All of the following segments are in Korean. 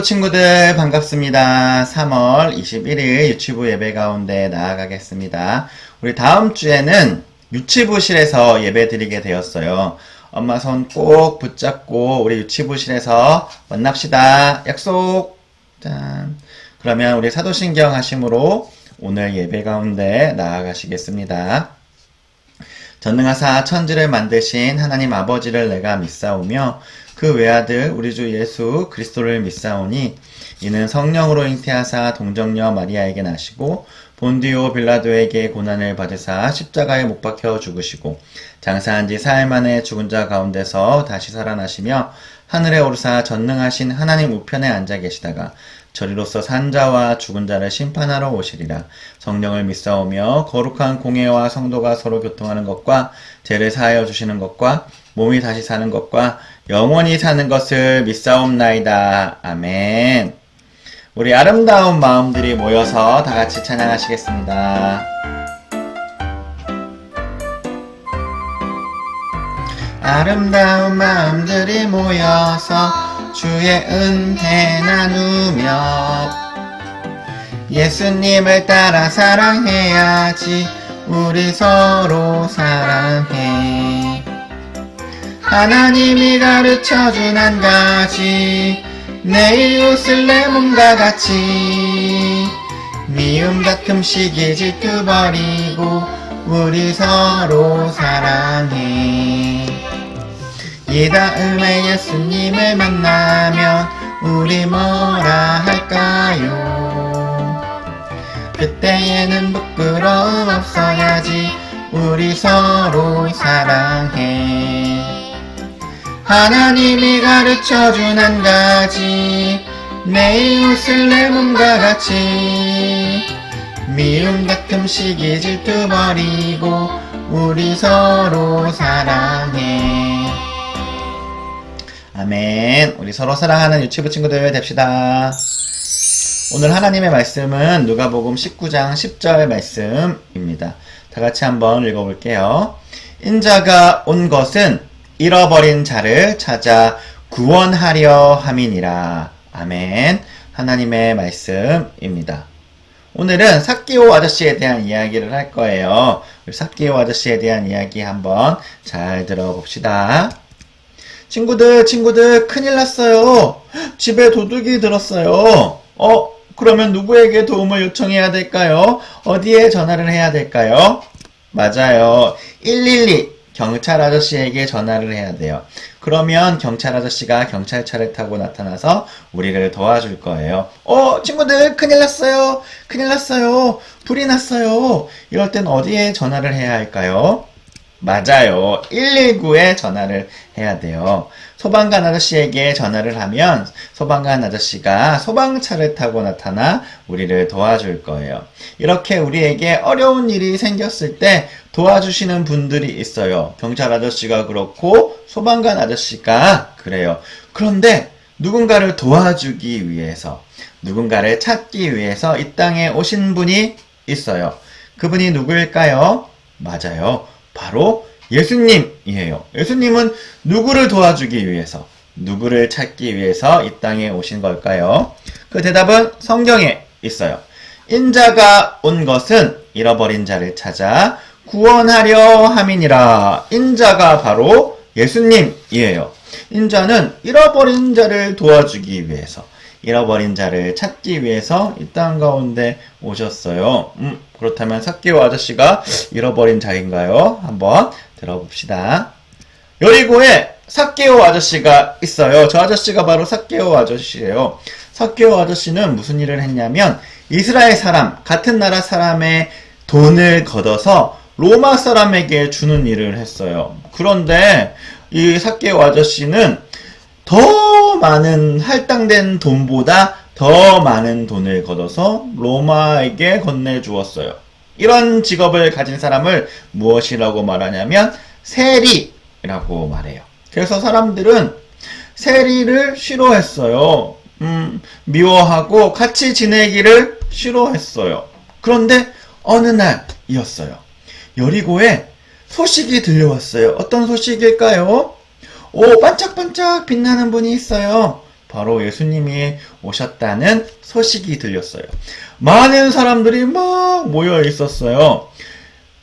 친구들 반갑습니다. 3월 21일 유치부 예배 가운데 나아가겠습니다. 우리 다음 주에는 유치부실에서 예배 드리게 되었어요. 엄마 손 꼭 붙잡고 우리 유치부실에서 만납시다. 약속. 짠. 그러면 우리 사도신경 하심으로 오늘 예배 가운데 나아가시겠습니다. 전능하사 천지를 만드신 하나님 아버지를 내가 믿사오며 그 외아들 우리 주 예수 그리스도를 믿사오니 이는 성령으로 잉태하사 동정녀 마리아에게 나시고 본디오 빌라도에게 고난을 받으사 십자가에 못 박혀 죽으시고 장사한 지 사흘 만에 죽은 자 가운데서 다시 살아나시며 하늘에 오르사 전능하신 하나님 우편에 앉아 계시다가 저리로서 산 자와 죽은 자를 심판하러 오시리라. 성령을 믿사오며 거룩한 공회와 성도가 서로 교통하는 것과 죄를 사하여 주시는 것과 몸이 다시 사는 것과 영원히 사는 것을 믿사옵나이다. 아멘. 우리 아름다운 마음들이 모여서 다 같이 찬양하시겠습니다. 아름다운 마음들이 모여서 주의 은혜 나누며 예수님을 따라 사랑해야지. 우리 서로 사랑해. 하나님이 가르쳐준 한 가지, 내 이웃을 내 몸과 같이. 미움 다툼 시기 질투 버리고 우리 서로 사랑해. 이 다음에 예수님을 만나면 우리 뭐라 할까요? 그때에는 부끄러움 없어야지. 우리 서로 사랑해. 하나님이 가르쳐준 한 가지, 내 이웃을 내 몸과 같이. 미움 다툼 시기 질투 버리고 우리 서로 사랑해. 아멘. 우리 서로 사랑하는 유치부 친구들 됩시다. 오늘 하나님의 말씀은 누가복음 19장 10절 말씀입니다. 다 같이 한번 읽어볼게요. 인자가 온 것은 잃어버린 자를 찾아 구원하려 함이니라. 아멘. 하나님의 말씀입니다. 오늘은 삭개오 아저씨에 대한 이야기를 할 거예요. 우리 삭개오 아저씨에 대한 이야기 한번 잘 들어봅시다. 친구들 큰일 났어요. 집에 도둑이 들었어요. 그러면 누구에게 도움을 요청해야 될까요? 어디에 전화를 해야 될까요? 맞아요. 112 경찰 아저씨에게 전화를 해야 돼요. 그러면 경찰 아저씨가 경찰차를 타고 나타나서 우리를 도와줄 거예요. 친구들 큰일 났어요. 큰일 났어요. 불이 났어요. 이럴 땐 어디에 전화를 해야 할까요? 맞아요. 119에 전화를 해야 돼요. 소방관 아저씨에게 전화를 하면 소방관 아저씨가 소방차를 타고 나타나 우리를 도와줄 거예요. 이렇게 우리에게 어려운 일이 생겼을 때 도와주시는 분들이 있어요. 경찰 아저씨가 그렇고 소방관 아저씨가 그래요. 그런데 누군가를 도와주기 위해서, 누군가를 찾기 위해서 이 땅에 오신 분이 있어요. 그분이 누구일까요? 맞아요. 바로 예수님이에요. 예수님은 누구를 도와주기 위해서, 누구를 찾기 위해서 이 땅에 오신 걸까요? 그 대답은 성경에 있어요. 인자가 온 것은 잃어버린 자를 찾아 구원하려 함이니라. 인자가 바로 예수님이에요. 인자는 잃어버린 자를 도와주기 위해서, 잃어버린 자를 찾기 위해서 이 땅 가운데 오셨어요. 그렇다면 삭개오 아저씨가 잃어버린 자인가요? 한번 들어봅시다. 여리고에 삭개오 아저씨가 있어요. 저 아저씨가 바로 삭개오 아저씨예요. 삭개오 아저씨는 무슨 일을 했냐면 이스라엘 사람, 같은 나라 사람의 돈을 걷어서 로마 사람에게 주는 일을 했어요. 그런데 이 삭개오 아저씨는 더 많은 할당된 돈보다 더 많은 돈을 걷어서 로마에게 건네주었어요. 이런 직업을 가진 사람을 무엇이라고 말하냐면 세리라고 말해요. 그래서 사람들은 세리를 싫어했어요. 미워하고 같이 지내기를 싫어했어요. 그런데 어느 날이었어요. 여리고에 소식이 들려왔어요. 어떤 소식일까요? 반짝반짝 빛나는 분이 있어요. 바로 예수님이 오셨다는 소식이 들렸어요. 많은 사람들이 막 모여 있었어요.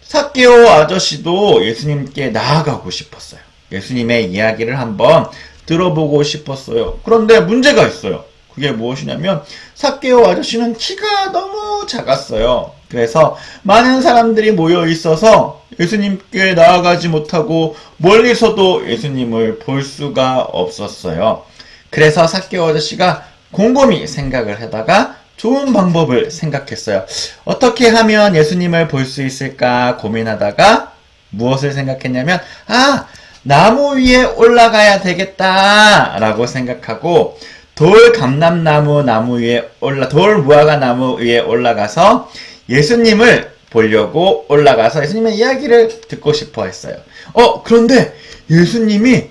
삭개오 아저씨도 예수님께 나아가고 싶었어요. 예수님의 이야기를 한번 들어보고 싶었어요. 그런데 문제가 있어요. 그게 무엇이냐면 삭개오 아저씨는 키가 너무 작았어요. 그래서 많은 사람들이 모여 있어서 예수님께 나아가지 못하고 멀리서도 예수님을 볼 수가 없었어요. 그래서 삭개오 아저씨가 곰곰이 생각을 하다가 좋은 방법을 생각했어요. 어떻게 하면 예수님을 볼 수 있을까 고민하다가 무엇을 생각했냐면 나무 위에 올라가야 되겠다 라고 생각하고 돌 무화과 나무 위에 올라가서 예수님을 보려고 올라가서 예수님의 이야기를 듣고 싶어 했어요. 그런데 예수님이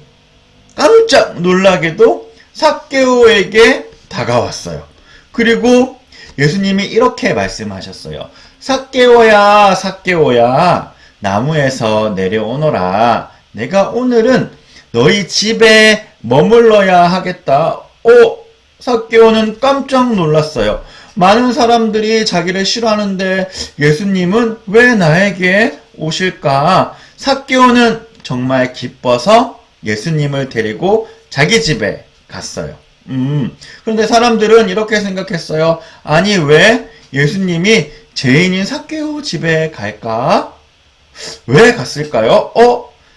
깜짝 놀라게도 삭개오에게 다가왔어요. 그리고 예수님이 이렇게 말씀하셨어요. 삭개오야, 삭개오야, 나무에서 내려오너라. 내가 오늘은 너희 집에 머물러야 하겠다. 삭개오는 깜짝 놀랐어요. 많은 사람들이 자기를 싫어하는데 예수님은 왜 나에게 오실까? 삭개오는 정말 기뻐서 예수님을 데리고 자기 집에 갔어요. 그런데 사람들은 이렇게 생각했어요. 아니, 왜 예수님이 죄인인 삭개오 집에 갈까? 왜 갔을까요?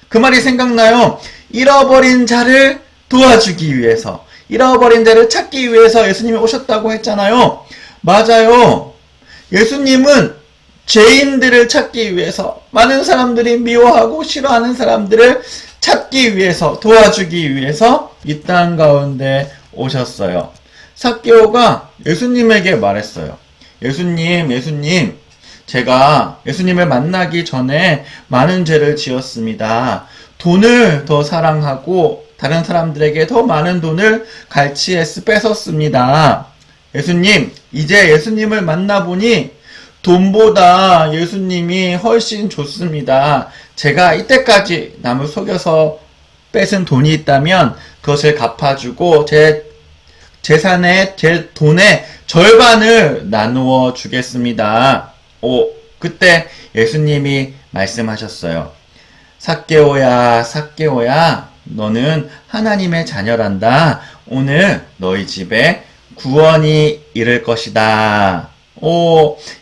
그 말이 생각나요. 잃어버린 자를 도와주기 위해서, 잃어버린 자를 찾기 위해서 예수님이 오셨다고 했잖아요. 맞아요. 예수님은 죄인들을 찾기 위해서, 많은 사람들이 미워하고 싫어하는 사람들을 찾기 위해서, 도와주기 위해서 이 땅 가운데 오셨어요. 삭개오가 예수님에게 말했어요. 예수님, 제가 예수님을 만나기 전에 많은 죄를 지었습니다. 돈을 더 사랑하고 다른 사람들에게 더 많은 돈을 갈취해서 뺏었습니다. 예수님, 이제 예수님을 만나보니 돈보다 예수님이 훨씬 좋습니다. 제가 이때까지 남을 속여서 뺏은 돈이 있다면 그것을 갚아주고 제 재산의, 제 돈의 절반을 나누어 주겠습니다. 그때 예수님이 말씀하셨어요. 삭개오야, 너는 하나님의 자녀란다. 오늘 너희 집에 구원이 이를 것이다.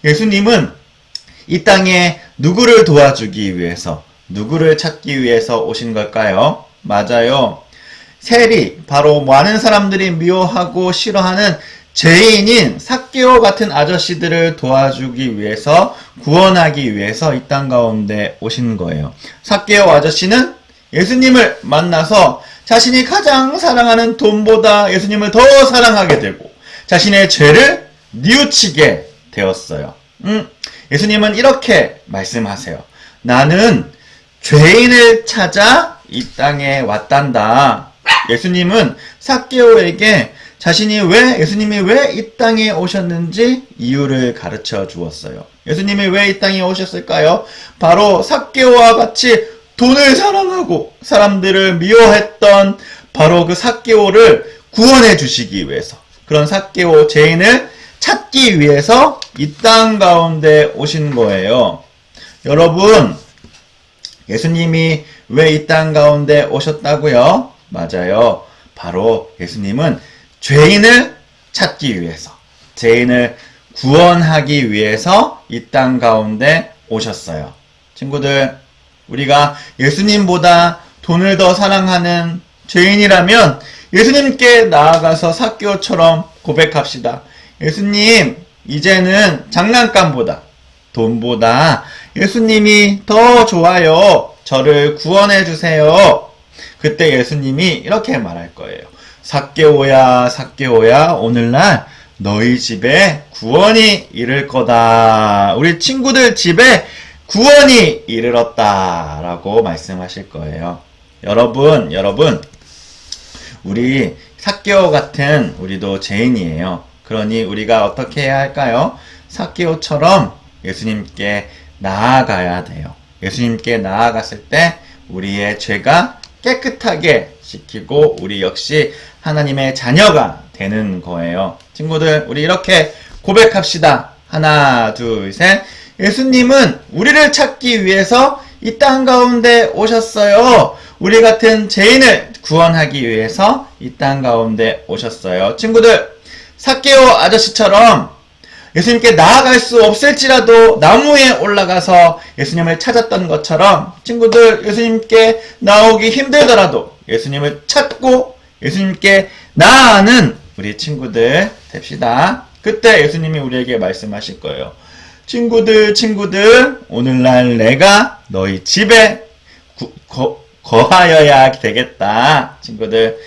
예수님은 이 땅에 누구를 도와주기 위해서, 누구를 찾기 위해서 오신 걸까요? 맞아요. 세리, 바로 많은 사람들이 미워하고 싫어하는 죄인인 삭개오 같은 아저씨들을 도와주기 위해서, 구원하기 위해서 이 땅 가운데 오신 거예요. 삭개오 아저씨는 예수님을 만나서 자신이 가장 사랑하는 돈보다 예수님을 더 사랑하게 되고 자신의 죄를 뉘우치게 되었어요. 예수님은 이렇게 말씀하세요. 나는 죄인을 찾아 이 땅에 왔단다. 예수님은 삭개오에게 예수님이 왜 이 땅에 오셨는지 이유를 가르쳐 주었어요. 예수님이 왜 이 땅에 오셨을까요? 바로 삭개오와 같이 돈을 사랑하고 사람들을 미워했던 바로 그 삭개오를 구원해 주시기 위해서, 그런 삭개오 죄인을 찾기 위해서 이 땅 가운데 오신 거예요. 여러분, 예수님이 왜 이 땅 가운데 오셨다고요? 맞아요. 바로 예수님은 죄인을 찾기 위해서, 죄인을 구원하기 위해서 이 땅 가운데 오셨어요. 친구들, 우리가 예수님보다 돈을 더 사랑하는 죄인이라면 예수님께 나아가서 삭개오처럼 고백합시다. 예수님, 이제는 장난감보다, 돈보다 예수님이 더 좋아요. 저를 구원해 주세요. 그때 예수님이 이렇게 말할 거예요. 삭개오야, 오늘날 너희 집에 구원이 이를 거다. 우리 친구들 집에 구원이 이르렀다. 라고 말씀하실 거예요. 여러분, 우리 삭개오 같은 우리도 죄인이에요. 그러니 우리가 어떻게 해야 할까요? 삭개오처럼 예수님께 나아가야 돼요. 예수님께 나아갔을 때 우리의 죄가 깨끗하게 씻기고 우리 역시 하나님의 자녀가 되는 거예요. 친구들, 우리 이렇게 고백합시다. 하나, 둘, 셋. 예수님은 우리를 찾기 위해서 이 땅 가운데 오셨어요. 우리 같은 죄인을 구원하기 위해서 이 땅 가운데 오셨어요. 친구들, 삭개오 아저씨처럼 예수님께 나아갈 수 없을지라도 나무에 올라가서 예수님을 찾았던 것처럼 친구들, 예수님께 나오기 힘들더라도 예수님을 찾고 예수님께 나아가는 우리 친구들 됩시다. 그때 예수님이 우리에게 말씀하실 거예요. 친구들, 오늘날 내가 너희 집에 거하여야 되겠다. 친구들,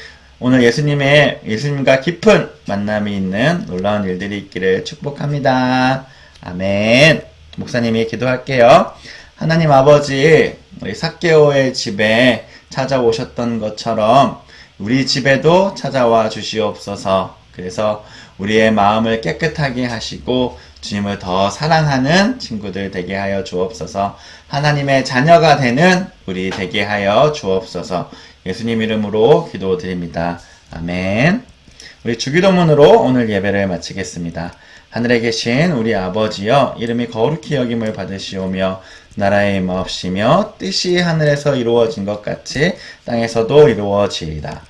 오늘 예수님과 깊은 만남이 있는 놀라운 일들이 있기를 축복합니다. 아멘. 목사님이 기도할게요. 하나님 아버지, 우리 삭개오의 집에 찾아오셨던 것처럼 우리 집에도 찾아와 주시옵소서. 그래서 우리의 마음을 깨끗하게 하시고 주님을 더 사랑하는 친구들 되게 하여 주옵소서. 하나님의 자녀가 되는 우리 되게 하여 주옵소서. 예수님 이름으로 기도드립니다. 아멘. 우리 주기도문으로 오늘 예배를 마치겠습니다. 하늘에 계신 우리 아버지여, 이름이 거룩히 여김을 받으시오며 나라의 임하옵시며 뜻이 하늘에서 이루어진 것 같이 땅에서도 이루어지이다.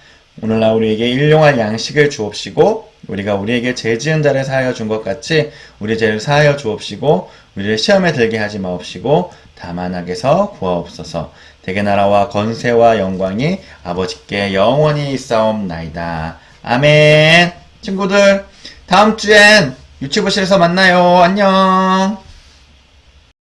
오늘날 우리에게 일용할 양식을 주옵시고 우리가 우리에게 죄 지은 자를 사하여 준 것 같이 우리 죄를 사하여 주옵시고 우리를 시험에 들게 하지 마옵시고 다만 악에서 구하옵소서. 대개 나라와 건세와 영광이 아버지께 영원히 있사옵나이다. 아멘. 친구들, 다음 주엔 유치부실에서 만나요. 안녕.